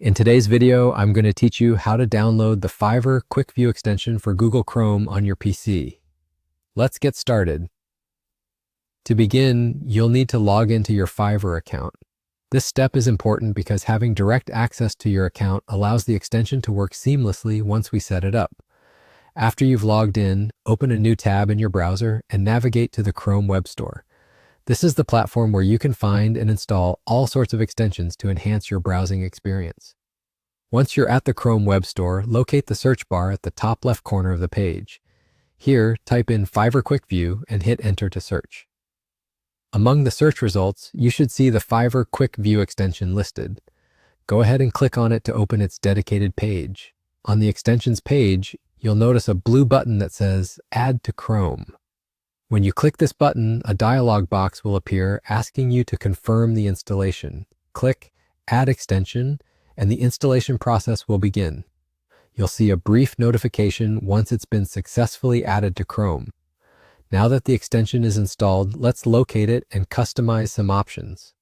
In today's video, I'm going to teach you how to download the Fiverr Quickview extension for Google Chrome on your PC. Let's get started. To begin, you'll need to log into your Fiverr account. This step is important because having direct access to your account allows the extension to work seamlessly once we set it up. After you've logged in, open a new tab in your browser and navigate to the Chrome Web Store. This is the platform where you can find and install all sorts of extensions to enhance your browsing experience. Once you're at the Chrome Web Store, locate the search bar at the top left corner of the page. Here, type in Fiverr Quickview and hit Enter to search. Among the search results, you should see the Fiverr Quickview extension listed. Go ahead and click on it to open its dedicated page. On the extensions page, you'll notice a blue button that says Add to Chrome. When you click this button, a dialog box will appear asking you to confirm the installation. Click Add Extension, and the installation process will begin. You'll see a brief notification once it's been successfully added to Chrome. Now that the extension is installed, let's locate it and customize some options.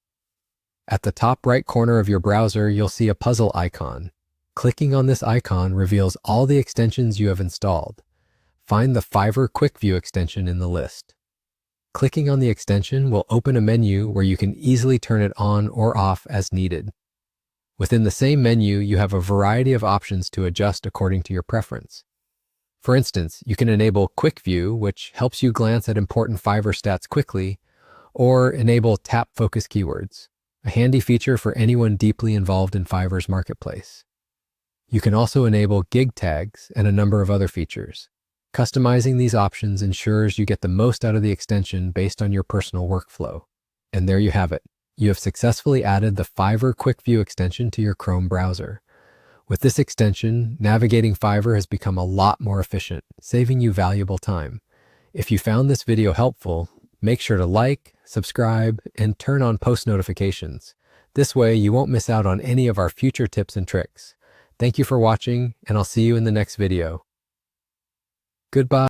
At the top right corner of your browser, you'll see a puzzle icon. Clicking on this icon reveals all the extensions you have installed. Find the Fiverr Quickview extension in the list. Clicking on the extension will open a menu where you can easily turn it on or off as needed. Within the same menu, you have a variety of options to adjust according to your preference. For instance, you can enable Quick View, which helps you glance at important Fiverr stats quickly, or enable Tap Focus Keywords, a handy feature for anyone deeply involved in Fiverr's marketplace. You can also enable gig tags and a number of other features. Customizing these options ensures you get the most out of the extension based on your personal workflow. And there you have it. You have successfully added the Fiverr Quickview extension to your Chrome browser. With this extension, navigating Fiverr has become a lot more efficient, saving you valuable time. If you found this video helpful, make sure to like, subscribe, and turn on post notifications. This way, you won't miss out on any of our future tips and tricks. Thank you for watching, and I'll see you in the next video. Goodbye.